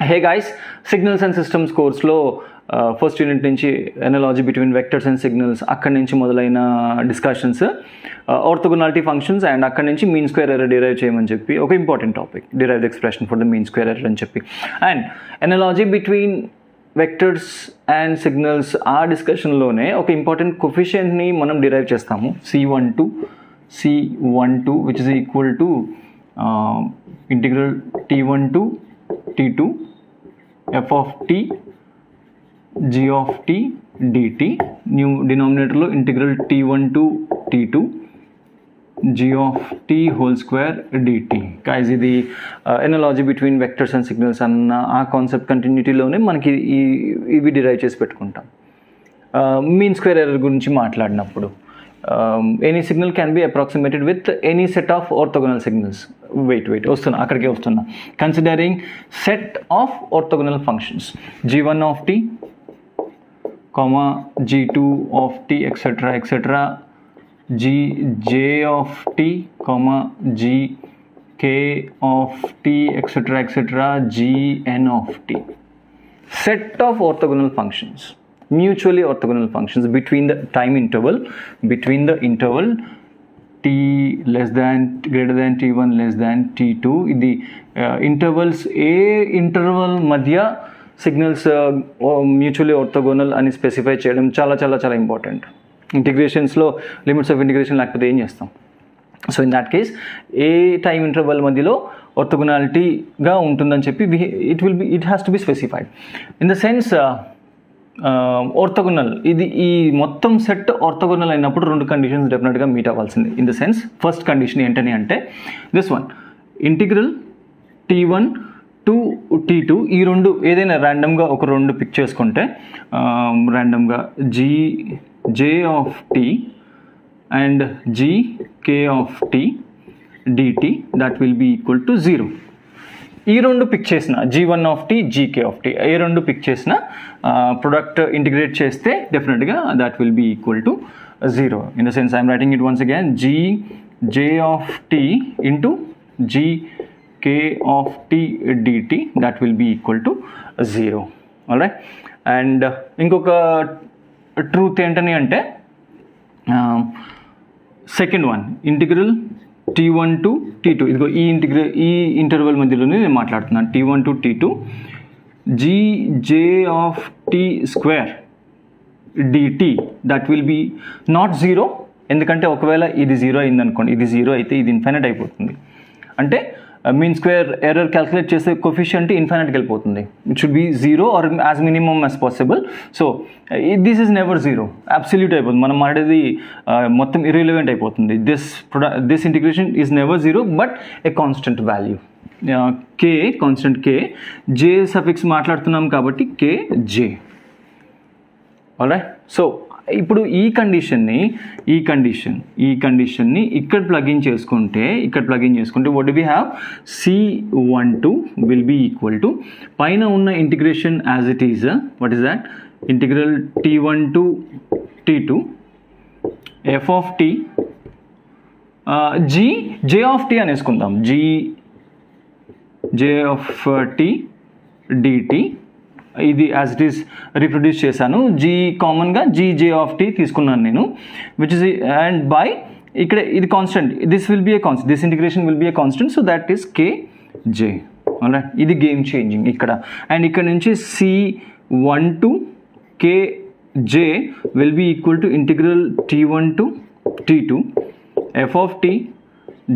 Hey guys, signals and systems కోర్స్లో first unit నుంచి analogy between vectors and signals అక్కడి నుంచి మొదలైన డిస్కషన్స్, ఆర్థోగోనాలిటీ ఫంక్షన్స్ అండ్ అక్కడి నుంచి మీన్ స్క్వేర్ ఎర్రర్ డిరైవ్ చేయమని చెప్పి ఒక important topic, derived expression for the mean square error అని చెప్పి, and analogy between vectors and signals ఆ డిస్కషన్లోనే ఒక ఇంపార్టెంట్ కొఫిషియంట్ని మనం డిరైవ్ చేస్తాము, C12 which is equal to integral T1 to T2 f of t g of t dt, new డినామినేటర్లో integral T1 to T2 g of t whole square dt. Guys, ఇది analogy between vectors and signals అన్న ఆ concept కంటిన్యూటీలోనే మనకి ఇవి derive చేసి పెట్టుకుంటాం. Mean square error గురించి మాట్లాడినప్పుడు any signal can be approximated with any set of orthogonal signals. Wait అక్కడికే వస్తున్నా. Considering set of orthogonal functions g1 of t, g2 of t etc gj of t, gk of t etc gn of t. Set of orthogonal functions, mutually orthogonal functions between the time interval, between the interval t less than greater than t1 less than t2. ఇది intervals ఏ interval మధ్య signals mutually orthogonal అని specify చేయడం చాలా చాలా చాలా important. ఇంటిగ్రేషన్స్లో limits of integration లేకపోతే ఏం చేస్తాం? So in that case A time interval మధ్యలో ఆర్థోగోనాలిటీగా ఉంటుందని చెప్పి it has to be specified. In the sense orthogonal, ఇది ఈ మొత్తం సెట్ ఆర్థోగోనల్ అయినప్పుడు రెండు కండిషన్స్ డెఫినెట్గా మీట్ అవ్వాల్సింది. In the sense first condition ఏంటని అంటే this one, integral T1 to T2, ఈ రెండు ఏదైనా ర్యాండమ్గా ఒక రెండు పిక్ చేసుకుంటే ర్యాండమ్గా gj of t and gk of t dt that will be equal to 0. ఈ రెండు పిక్ చేసిన g1 of t, gk of t, ఏ రెండు పిక్ చేసిన ప్రొడక్ట్ ఇంటిగ్రేట్ చేస్తే డెఫినెట్గా that will be equal to 0. In the sense I am writing it once again, gj of t into gk of t dt that will be equal to 0. Alright, and ఇంకొక truth ఏంటని అంటే second one, integral T1 to T2, ఇదిగో ఈ interval మధ్యలోనే నేను మాట్లాడుతున్నాను. T1 to T2 gj of t square dt that will be not 0, ఎందుకంటే ఒకవేళ ఇది 0 అయిందనుకోండి, ఇది 0 అయితే ఇది ఇన్ఫైనైట్ అయిపోతుంది. అంటే మీన్ స్క్వేర్ ఎర్రర్ క్యాల్కులేట్ చేసే కోఫిషియంట్ ఇన్ఫైనైట్కి వెళ్ళిపోతుంది. It should be 0 or as minimum as possible. So this is never 0, absolute అయిపోతుంది. మనం ఆడేది మొత్తం ఇర్రిలవెంట్ అయిపోతుంది. This integration is never 0 but a constant value k, constant k, j suffix మాట్లాడుతున్నాం కాబట్టి kj. ఆల్రైట్, సో ఇప్పుడు ఈ కండిషన్ని ఇక్కడ ప్లగిన్ చేసుకుంటే what do we have? C12 will be equal to పైన ఉన్న integration as it is, what is that? Integral T1 to T2 f of t j of t అనేసుకుందాం, j of t dt. ఇది as it is reproduce చేశాను. కామన్గా gj of t తీసుకున్నాను నేను, which is and by ఇక్కడ ఇది constant, this will B a constant, this integration will be a constant, so that is kj. Alright, ఇది game changing ఇక్కడ. And ఇక్కడ నుంచి C1 to kj will be equal to integral T1 to T2 f of t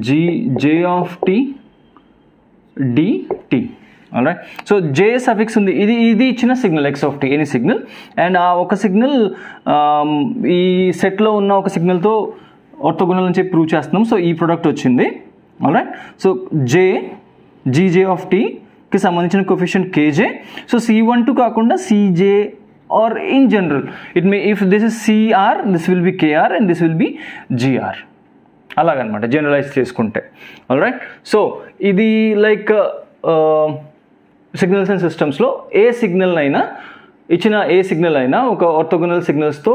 gj of t dt. Alright, so j suffix ఉంది, ఇది ఇచ్చిన signal x of t, any signal. And ఆ ఒక signal ఈ సెట్లో ఉన్న ఒక సిగ్నల్తో ఆర్థోగోనల్ అని చెప్పి ప్రూవ్ చేస్తున్నాం. సో ఈ ప్రోడక్ట్ వచ్చింది. ఆల్రైట్, సో gj of tకి సంబంధించిన కోఫిషియంట్ kj. సో C12 కాకుండా cj or in general it may, if this is cr, this will be kr and this will be gr. అలాగనమాట generalize చేసుకుంటే. Alright, so ఇది like signals and సిస్టమ్స్లో ఇచ్చిన ఏ signal అయినా ఒక ఆర్థోగోనల్ సిగ్నల్స్తో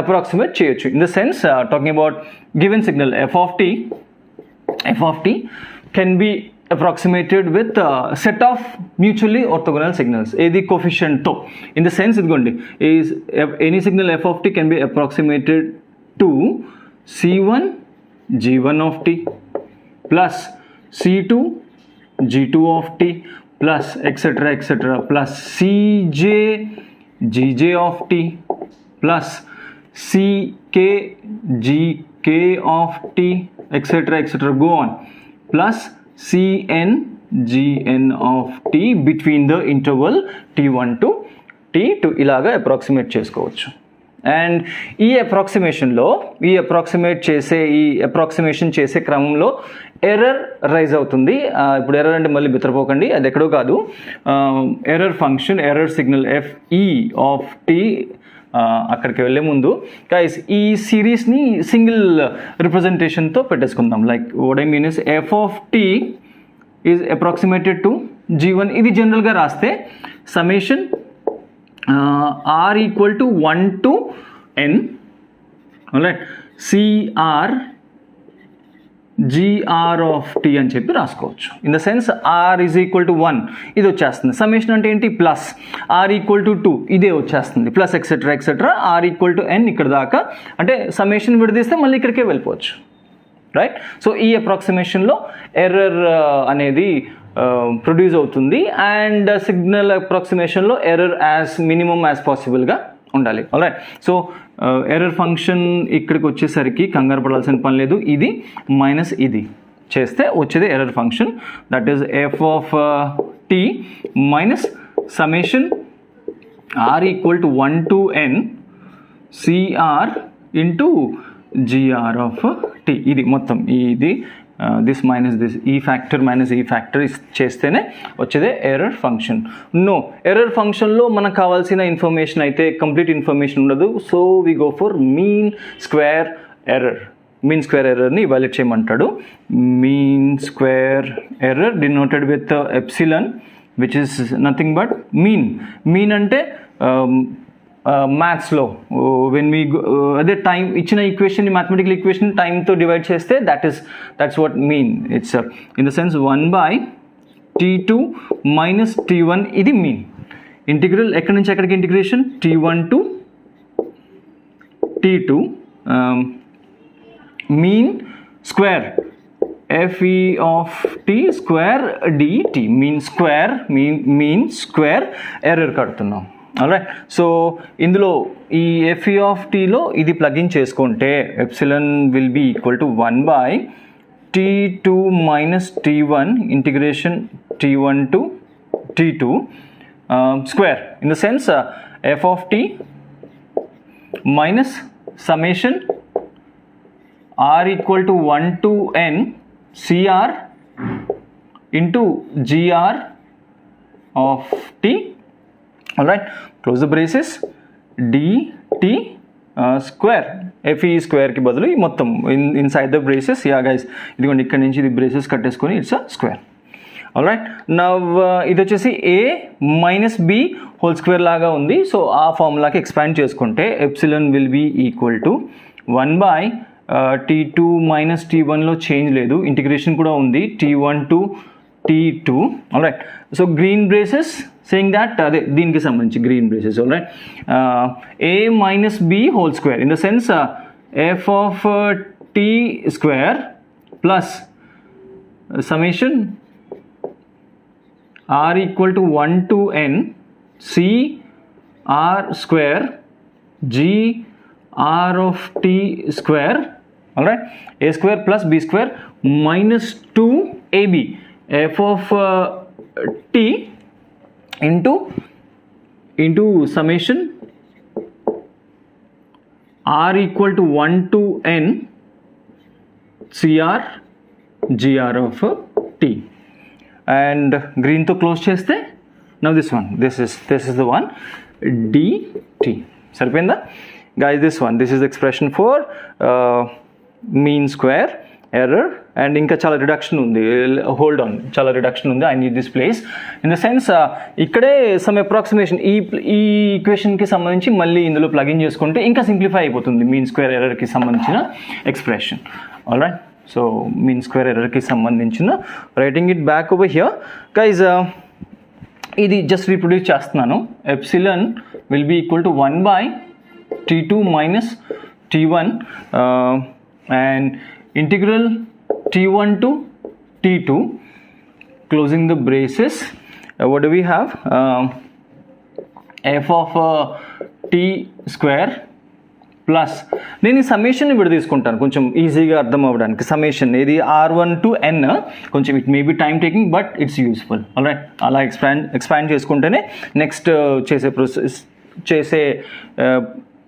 అప్రాక్సిమేట్ చేయొచ్చు. In the sense talking about given signal f of t can be approximated with set of mutually orthogonal signals ఏది coefficient తో in the sense ఇదిగోండి is any signal f of t can be approximated to c1 g1 of t plus c2 g2 of t plus etc plus cj gj of t plus ck gk of t etc go on plus cn gn of t between the interval t1 to t2 ఇలాగా approximate చేసుకోవచ్చు. And ఈ approximation చేసే క్రమంలో error rise అవుతుంది. ఇప్పుడు error అంటే మళ్ళీ బిత్తరపోకండి, అది ఎక్కడో కాదు, error function error signal FE of t అక్కడికి వెళ్ళే ముందు గైస్ ఈ సిరీస్ని సింగిల్ రిప్రజెంటేషన్తో పెట్టేసుకుందాం. Like what I mean is f of t is approximated to g1. ఇది జనరల్గా రాస్తే summation r equal to 1 to n right cr gr of t అని చెప్పి రాసుకోవచ్చు. In the sense r is equal to 1 ఇది వచ్చేస్తుంది. సమ్మేషన్ అంటే ఏంటి, ప్లస్ r ఈక్వల్ టు 2 ఇదే వచ్చేస్తుంది, plus etcetera r equal to n ఇక్కడ దాకా, అంటే సమ్మేషన్ విడదీస్తే మళ్ళీ ఇక్కడికే వెళ్ళిపోవచ్చు, రైట్. సో ఈ అప్రాక్సిమేషన్లో ఎర్రర్ అనేది ప్రొడ్యూస్ అవుతుంది అండ్ సిగ్నల్ అప్రాక్సిమేషన్లో ఎర్రర్ యాజ్ మినిమం యాజ్ పాసిబుల్గా ఉండాలి. రైట్. సో ఎర్రర్ ఫంక్షన్ ఇక్కడికి వచ్చేసరికి కంగారు పడాల్సిన పని లేదు, ఇది మైనస్ ఇది చేస్తే వచ్చేది error function, that is f of t minus summation r equal to 1 to n cr into gr of t. ఇది మొత్తం ఇది దిస్ మైనస్ దిస్, ఈ ఫ్యాక్టర్ మైనస్ ఈ ఫ్యాక్టర్ చేస్తేనే వచ్చేదే ఎర్రర్ ఫంక్షన్. నో, ఎర్రర్ ఫంక్షన్లో మనకు కావాల్సిన ఇన్ఫర్మేషన్ అయితే కంప్లీట్ ఇన్ఫర్మేషన్ ఉండదు. So we go for mean square ఎర్రర్ని ఇవాల్యుయేట్ చేయమంటాడు. Mean square error denoted with epsilon which is nothing but mean అంటే మ్యాథ్స్లో వెన్ వీ అదే టైం ఇచ్చిన ఈక్వేషన్, మ్యాథమెటికల్ ఈక్వేషన్ టైంతో డివైడ్ చేస్తే that's what mean. It's in the sense 1/t2 minus t1 ఇది mean. Integral ఎక్కడి నుంచి ఎక్కడికి integration, t1 to t2 mean square FE of t square dt mean square error కడుతున్నాం. Alright. So ఇందులో ఈ FE of టీలో ఇది ప్లగిన్ చేసుకుంటే epsilon will be equal to 1/t2 minus t1 integration t1 to t2 square. In the sense f of t minus summation r equal to 1 to n cr into gr of t. Alright, close the braces, dt square FE స్క్వేర్కి బదులు ఈ మొత్తం inside the braces. Yeah guys, ఇదిగోండి ఇక్కడ నుంచి ఇది braces కట్టేసుకొని it's a square. Alright. Now ఇది వచ్చేసి a minus b whole square లాగా ఉంది. సో ఆ ఫార్ములాకి ఎక్స్పాండ్ చేసుకుంటే epsilon will be equal to 1/t2 minus t1లో చేంజ్ లేదు, ఇంటిగ్రేషన్ కూడా ఉంది, t1 to t2. Alright. So green braces saying that అదే దీనికి సంబంధించి green braces. Alright. a minus b whole square in the sense f of t square plus summation r equal to 1 to n c r square g r of t square. Alright. a square plus b square minus 2ab f of t into summation r equal to 1 to n cr gr of t. And green to close cheste. Now this is the one, dt. Saripinda guys, this is the expression for mean square error. And ఇంకా చాలా reduction ఉంది, hold on, చాలా reduction ఉంది. I need this place in the sense ఇక్కడే some approximation ఈ ఈక్వేషన్కి సంబంధించి మళ్ళీ ఇందులో ప్లగిన్ చేసుకుంటే ఇంకా సింప్లిఫై అయిపోతుంది మీన్ స్క్వేర్ ఎర్రర్కి సంబంధించిన expression. Alright. So mean square ఎర్రర్కి సంబంధించిన writing it back over here guys. ఇది జస్ట్ రీప్రొడ్యూస్ చేస్తున్నాను. Epsilon will be equal to 1/t2 minus t1 and integral t1 to t2 closing the braces. What do we have? F of t square plus నేను ఈ సమ్మేషన్ని విడ తీసుకుంటాను కొంచెం ఈజీగా అర్థం అవ్వడానికి. Summation ఇది r1 to n, కొంచెం it may be time taking but it's useful. Alright, అలా ఎక్స్పాండ్ చేసుకుంటేనే నెక్స్ట్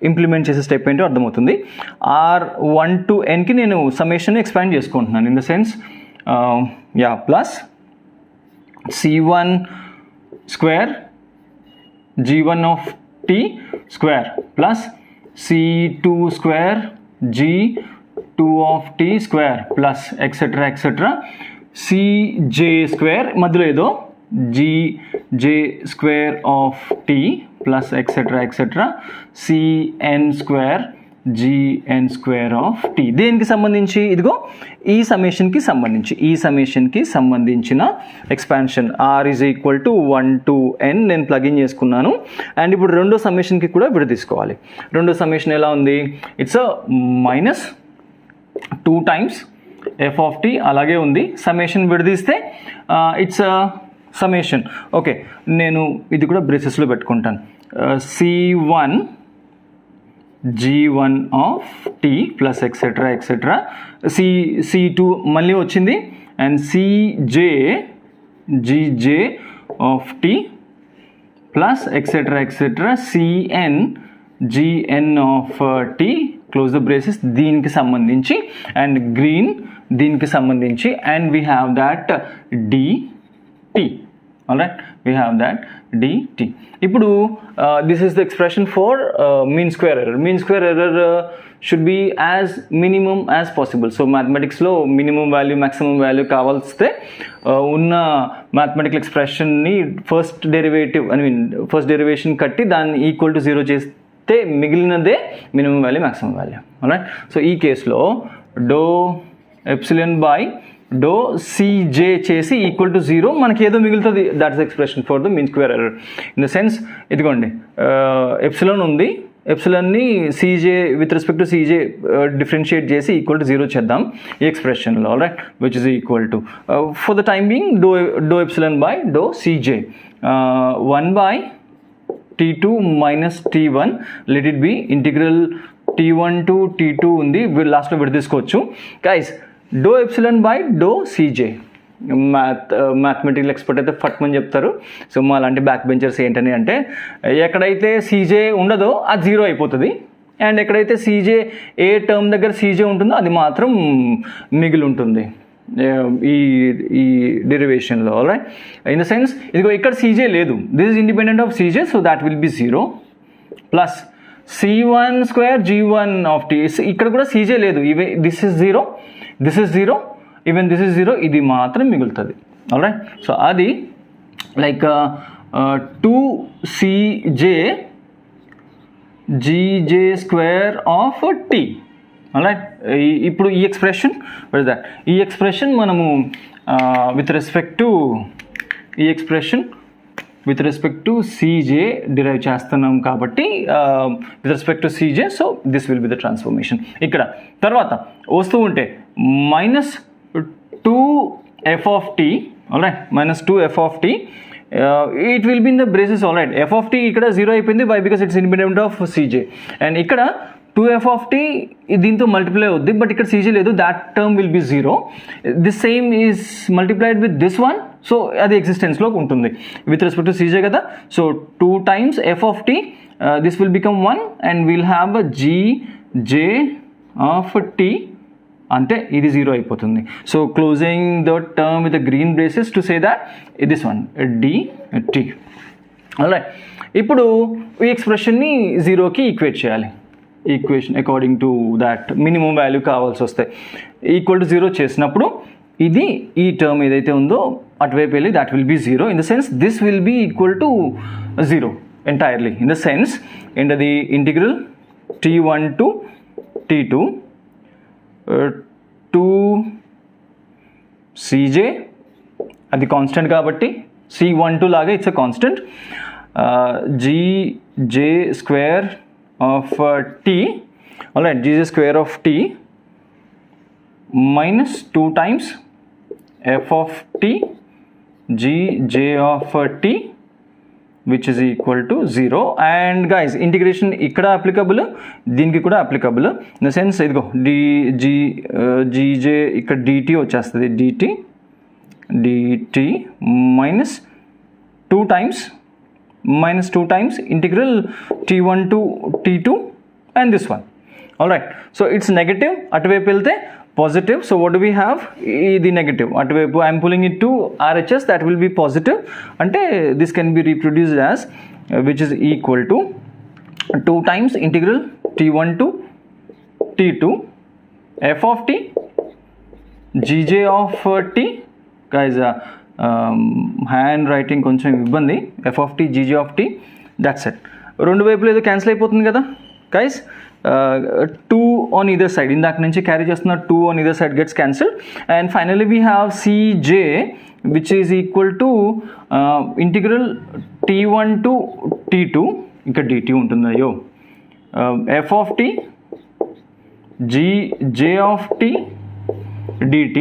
ఇంప్లిమెంట్ చేసే స్టెప్ ఏంటో అర్థమవుతుంది. r1 to nకి నేను సమ్మేషన్ ఎక్స్పాండ్ చేసుకుంటున్నాను in the sense plus c1 square g1 of t square ప్లస్ c2 square g2 of t square plus etc cj square మధ్యలో ఏదో gj square of t plus etc cn square gn square of t. దేనికి సంబంధించి? ఇదిగో ఈ సమ్మేషన్కి సంబంధించిన expansion r is equal to 1 to n నేను plugin చేసుకున్నాను. అండ్ ఇప్పుడు రెండో సమ్మేషన్కి కూడా విడ తీసుకోవాలి. రెండో సమ్మేషన్ ఎలా ఉంది? It's -2 times f of t అలాగే ఉంది. సమ్మేషన్ విడదీస్తే ఇట్స్ సమ్మేషన్. ఓకే, నేను ఇది కూడా బ్రేసెస్లో పెట్టుకుంటాను. c1 g1 of t plus etc c2 మళ్ళీ వచ్చింది and cj gj of t plus etc cn gn of t close the braces దీనికి సంబంధించి అండ్ గ్రీన్ దీనికి సంబంధించి and we have that dt. Alright, we have that dt. ఇప్పుడు this is the expression for mean square error. Mean square error should be as minimum as possible. So mathematics లో minimum value maximum value కావాల్స్తే ఉన్న mathematical expression ని first derivation కట్టి దాన్ని equal to 0 చేస్తే మిగిలినదే minimum value maximum value. alright, so ఈ కేసులో do epsilon by do cj చేసి ఈక్వల్ టు 0 మనకి ఏదో మిగులుతుంది. That's expression for the mean square error. In the sense ఇదిగోండి ఎప్సిలన్ ఉంది, ఎప్సిలన్ని cj with respect to cj differentiate చేసి ఈక్వల్ టు 0 చేద్దాం ఈ ఎక్స్ప్రెషన్లో. Alright, which is equal to for the time being do epsilon by do cj 1/t2 minus t1 let it be integral t1 to t2 ఉంది. లాస్ట్లో విడ తీసుకోవచ్చు. Guys, do epsilon by do cj mathematical expert అయితే ఫట్మని చెప్తారు. So మా అలాంటి back benchers ఏంటని అంటే ఎక్కడైతే cj ఉండదో అది 0 అయిపోతుంది అండ్ ఎక్కడైతే cj ఏ టర్మ్ దగ్గర cj ఉంటుందో అది మాత్రం మిగిలి ఉంటుంది ఈ డెరివేషన్లో. ఆల్రైట్, ఇన్ ద సెన్స్ ఇదిగో ఇక్కడ cj లేదు, this is independent of cj, so that will be 0 plus c1 square g1 of t. ఇక్కడ కూడా cj లేదు, this is 0, this is 0, even this is 0, ఇది మాత్రం మిగులుతుంది. ఆల్రైట్, సో అది like 2cj gj square of t. Alright, ఇప్పుడు ఈ expression ఈ ఎక్స్ప్రెషన్ మనము with respect to cj derive చేస్తున్నాం కాబట్టి with respect to cj, so this will be the transformation. ఇక్కడ తర్వాత వస్తూ ఉంటే -2f of t. Alright, -2f of t it will be in the braces. Alright, f of t ఇక్కడ 0 అయిపోయింది. Why? Because it's independent of cj. And ఇక్కడ 2f of t దీంతో multiply అవుద్ది, but ఇక్కడ cj లేదు, that term will be 0. This same is multiplied with this one, so అది ఎగ్జిస్టెన్స్లో ఉంటుంది with respect to cj కదా. So 2 times f of t, this will become 1 and will have gj of t. అంతే, ఇది 0 అయిపోతుంది. So closing the term with the green braces to say that this one dt. Alright, ఇప్పుడు ఈ ఎక్స్ప్రెషన్ని 0కి equate చేయాలి. Equation according to that minimum value కావాల్సి వస్తాయి. Equal to 0 చేసినప్పుడు ఇది ఈ టర్మ్ ఏదైతే ఉందో అటువైపు వెళ్ళి that will be 0. In the sense this will be equal to 0 entirely. In the sense ఏంటది? Integral t1 to t2 cj అది కాన్స్టెంట్ కాబట్టి c12 లాగా it's a constant gj square of t, alright, gj square of t minus 2 times f of t gj of t which is equal to 0. and guys integration ikkada applicable deeniki kuda applicable in the sense idigo gj ikkada dt vachestadi dt minus 2 times integral t1 to t2 and this one. alright, so it's negative atuvaipu velte positive, so what do we have? The negative atuvaipu I am pulling it to RHS, that will be positive, ante this can be reproduced as which is equal to 2 times integral t1 to t2 f of t gj of t. guys hand writing కొంచెం ఇబ్బంది, f of t gj of t, that's it. రెండు వైపులు ఏదో cancel అయిపోతుంది కదా guys. 2 on either side, ఇందాక నుంచి carry చేస్తున్న 2 on either side gets cancelled, and finally we have cj which is equal to integral t1 to t2, ఇంకా dt ఉంటుంది అయ్యో, f of t gj of t dt,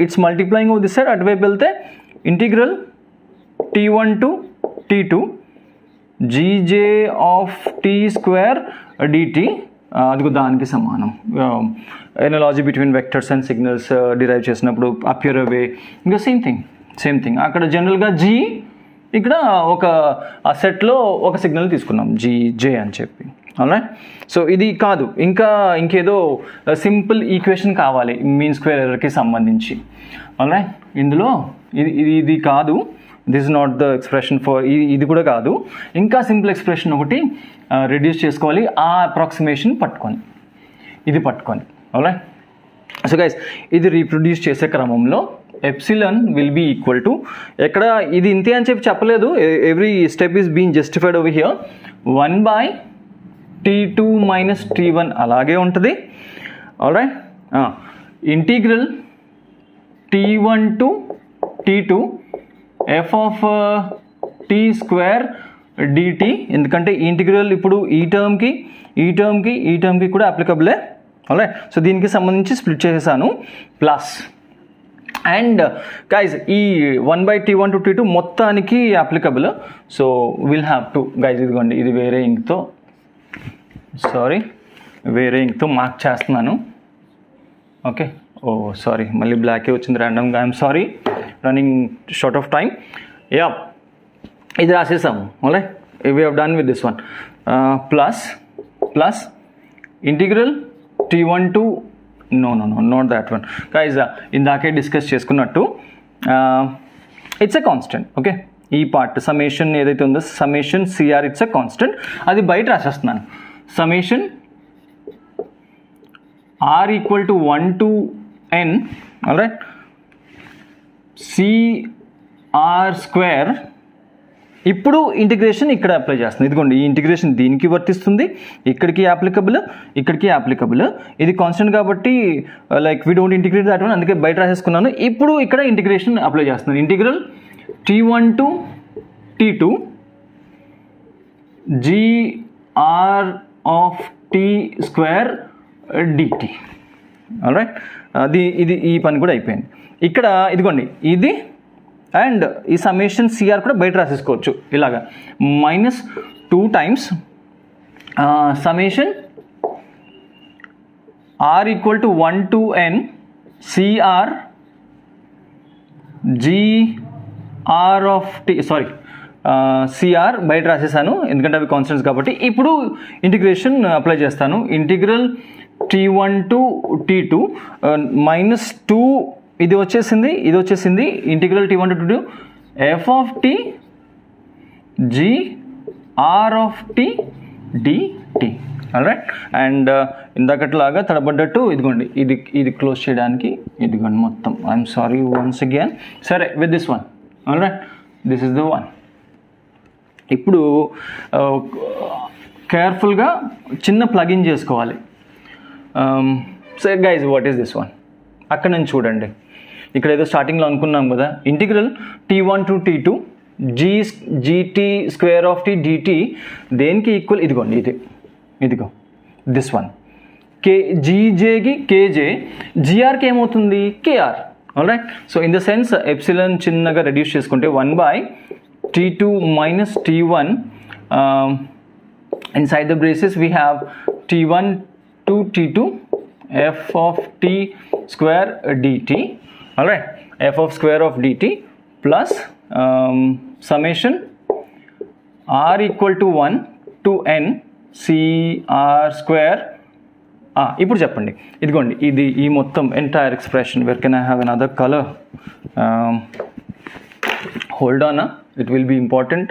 it's multiplying over this side, అటువైపు వెళ్తే integral t1 to t2 gj of t square dt, అదిగో దానికి సమానం. Analogy between vectors and signals derive చేసినప్పుడు appear అవే ఇంకా సేమ్ థింగ్ అక్కడ జనరల్గా g, ఇక్కడ ఒక ఆ సెట్లో ఒక సిగ్నల్ తీసుకున్నాం gj అని చెప్పి. alright, సో ఇది కాదు, ఇంకేదో సింపుల్ ఈక్వేషన్ కావాలి మీన్ స్క్వేర్ ఎర్రర్కి సంబంధించి. alright, ఇందులో ఇది కాదు, this is not the expression for, ఇది కూడా కాదు, ఇంకా సింపుల్ ఎక్స్ప్రెషన్ ఒకటి రెడ్యూస్ చేసుకోవాలి ఆ అప్రాక్సిమేషన్ పట్టుకొని. alright, సో గైస్ ఇది రీప్రొడ్యూస్ చేసే క్రమంలో epsilon will be equal to, ఎక్కడ ఇది ఇంతే అని చెప్పలేదు, every step is being justified over here, 1/t2 minus t1 అలాగే ఉంటుంది. alright, integral t1 to t2 f of t square dt, ఎందుకంటే ఈ ఇంటిగ్రల్ ఇప్పుడు ఈ టర్మ్కి కూడా అప్లికబులే. alright, సో దీనికి సంబంధించి స్ప్లిట్ చేసేసాను ప్లస్, అండ్ గైజ్ ఈ 1/t1 to t2 మొత్తానికి applicable, so will have to guys, ఇదిగోండి ఇది వేరే ఇంక్తో మార్క్ చేస్తున్నాను. ఓకే, ఓ సారీ మళ్ళీ బ్లాకే వచ్చింది ర్యాండమ్గా, I'm sorry, running short of time. Yeah, ఇది రాసేసాము. alright, we have done with this one, plus integral t1 to no not that one guys, ఇందాకే discuss చేసుకున్నట్టు ఇట్స్ ఎ కాన్స్టెంట్. ఓకే, ఈ part summation ఏదైతే ఉందో summation cr it's a constant, అది బయట రాసేస్తున్నాను. Summation r equal to 1 to n, alright, cr square. ఇప్పుడు integration ఇక్కడ అప్లై చేస్తుంది, ఇదిగోండి ఈ ఇంటిగ్రేషన్ దీనికి వర్తిస్తుంది, ఇక్కడికి అప్లికబుల్, ఇది కాన్స్టెంట్ కాబట్టి like we don't integrate that one, అందుకే బయట రాసేసుకున్నాను. ఇప్పుడు ఇక్కడ ఇంటిగ్రేషన్ అప్లై చేస్తున్నాను, integral t1 to t2 gr of t square dt. alright, ఇది ఈ పని కూడా అయిపోయింది. ఇక్కడ ఇదిగోండి ఇది అండ్ ఈ సమ్మేషన్ సిఆర్ కూడా బయట రాసేసుకోవచ్చు ఇలాగా, -2 times summation r equal to 1 to n cr gr of t, sorry cr బయట రాసేసాను ఎందుకంటే అవి కాన్స్టెంట్స్ కాబట్టి. ఇప్పుడు ఇంటిగ్రేషన్ అప్లై చేస్తాను, ఇంటిగ్రల్ t1 to t2 -2, ఇది వచ్చేసింది integral t1 to t2 f of t g r of t dt. alright, and ఇందాకట్లాగా తడబడ్డట్టు ఇదిగోండి ఇది క్లోజ్ చేయడానికి ఇదిగోండి మొత్తం, ఐఎమ్ సారీ వన్స్ అగైన్. సరే, with this one, alright, this is the one. ఇప్పుడు కేర్ఫుల్గా చిన్న ప్లగిన్ చేసుకోవాలి. So guys what is this one? అక్కడ నుంచి చూడండి, ఇక్కడ ఏదో స్టార్టింగ్లో అనుకున్నాం కదా, integral t1 to t2 gt square of t dt దేనికి ఈక్వల్? ఇదిగోండి, ఇదిగో దిస్ వన్. జీజేకి కేజే, జిఆర్కి ఏమవుతుంది? Kr. Alright, so in the sense epsilon చిన్నగా రెడ్యూస్ చేసుకుంటే 1/t2 minus t1 inside the braces we have t1 to t2 f of t square dt. Alright, f of square of dt plus summation r equal to 1 to n cr square. ఇప్పుడు చెప్పండి, ఇదిగోండి, ఇది ఈ మొత్తం entire expression. Where can I have another colour? Hold on, it will be important.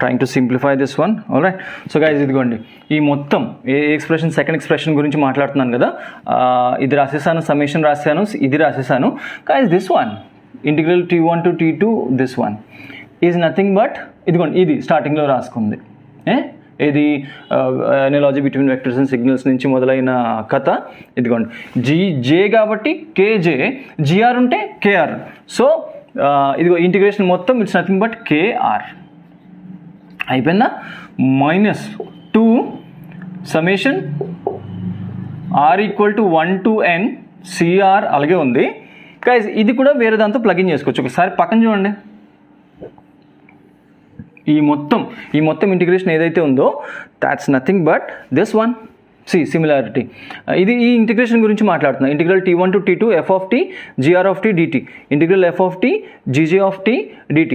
Trying to simplify this one. Alright, so guys ఇదిగోండి, ఈ మొత్తం ఏ expression, second expression గురించి మాట్లాడుతున్నాను కదా, ఇది రాసేసాను, సమ్మేషన్ రాసాను, ఇది రాసేసాను. Guys this one integral t1 to t2 this one is nothing but, ఇదిగోండి, ఇది స్టార్టింగ్లో రాసుకుంది. ఇది analogy between vectors and signals నుంచి మొదలైన కథ. ఇదిగోండి, జే కాబట్టి కేజే, జిఆర్ ఉంటే కేఆర్. సో ఇదిగో ఇంటిగ్రేషన్ మొత్తం ఇట్స్ నథింగ్ బట్ కేఆర్. అయిపోయిందా? -2 summation r equal to 1 to n cr అలాగే ఉంది. గైస్ ఇది కూడా వేరే దాంతో ప్లగిన్ చేసుకోవచ్చు. ఒకసారి పక్కన చూడండి, ఈ మొత్తం ఇంటిగ్రేషన్ ఏదైతే ఉందో that's nothing but this one. Similarity, ఇది ఈ ఇంటిగ్రేషన్ గురించి మాట్లాడుతున్నా. Integral t1 to t2 f of t gr of t dt, ఇంటిగ్రల్ f of t gj of t dt.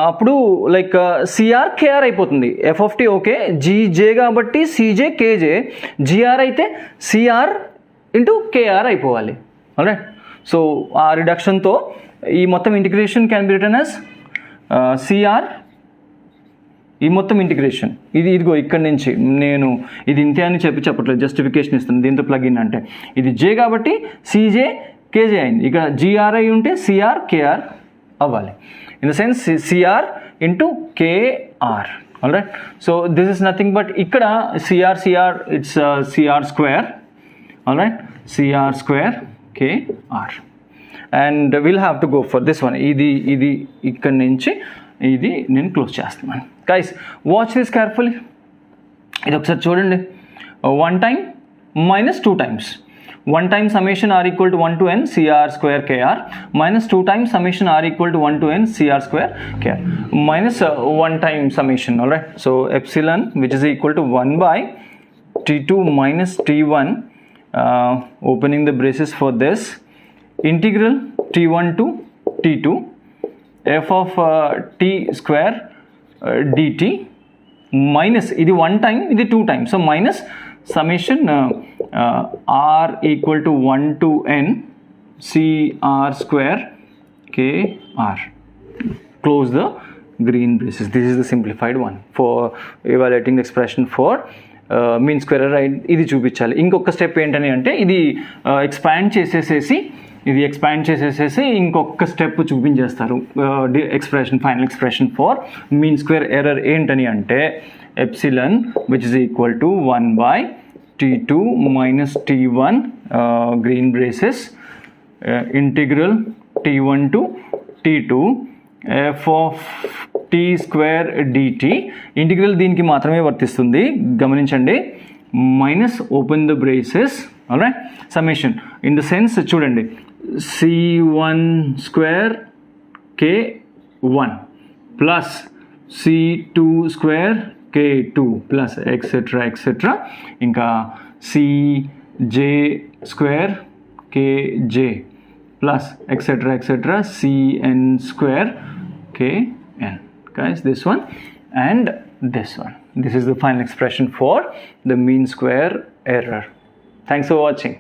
అప్పుడు లైక్ సిఆర్ కేఆర్ అయిపోతుంది. F of t okay, g j కాబట్టి c j k j, g r అయితే c r into k r అయిపోవాలి. Alright, so ఆ రిడక్షన్తో ఈ మొత్తం integration can be written as c r. ఈ మొత్తం ఇంటిగ్రేషన్ ఇదిగో ఇక్కడ నుంచి నేను ఇది ఇంతే అని చెప్పట్లేదు, జస్టిఫికేషన్ ఇస్తాను. దీంతో ప్లగిన్ అంటే ఇది జే కాబట్టి సిజే కేజే అయింది. ఇక్కడ జిఆర్ఐ ఉంటే సిఆర్ కేఆర్ అవ్వాలి. In the sense cr into kr. Alright, so this is nothing but ఇక్కడ cr it's cr square. Alright, cr square kr. And will have to go for this one. ఇది ఇక్కడ నుంచి ఇది నేను క్లోజ్ చేస్తున్నాను. Guys watch this carefully. ఇది ఒకసారి చూడండి. 1 time minus 2 times. 1 time summation r equal to 1 to n cr square kr minus 2 times summation r equal to 1 to n cr square kr minus 1 time summation. Alright, so epsilon which is equal to 1 by t2 minus t1 opening the braces for this integral t1 to t2 f of t square dt minus ఇది 1 time, ఇది 2 times, so minus summation r equal to 1 to n cr square kr. Close the green braces. This is the simplified one for evaluating the expression for mean square error. ఇది చూపించాలి. ఇంకొక step ఏంటని అంటే ఇది expand చేసేసేసి ఇంకొక step చూపించేస్తారు. Final expression for mean square error ఏంటని అంటే epsilon which is equal to 1 by t2 minus t1 green braces integral t1 to t2 f of t square dt. Integral దీనికి మాత్రమే వర్తిస్తుంది, గమనించండి. Minus open the braces. Alright, summation in the sense చూడండి, c1 square k1 plus c2 square k2 plus etc ఇంకా cj square kj plus etc cn square kn. Guys, this one and this one, this is the final expression for the mean square error. Thanks for watching.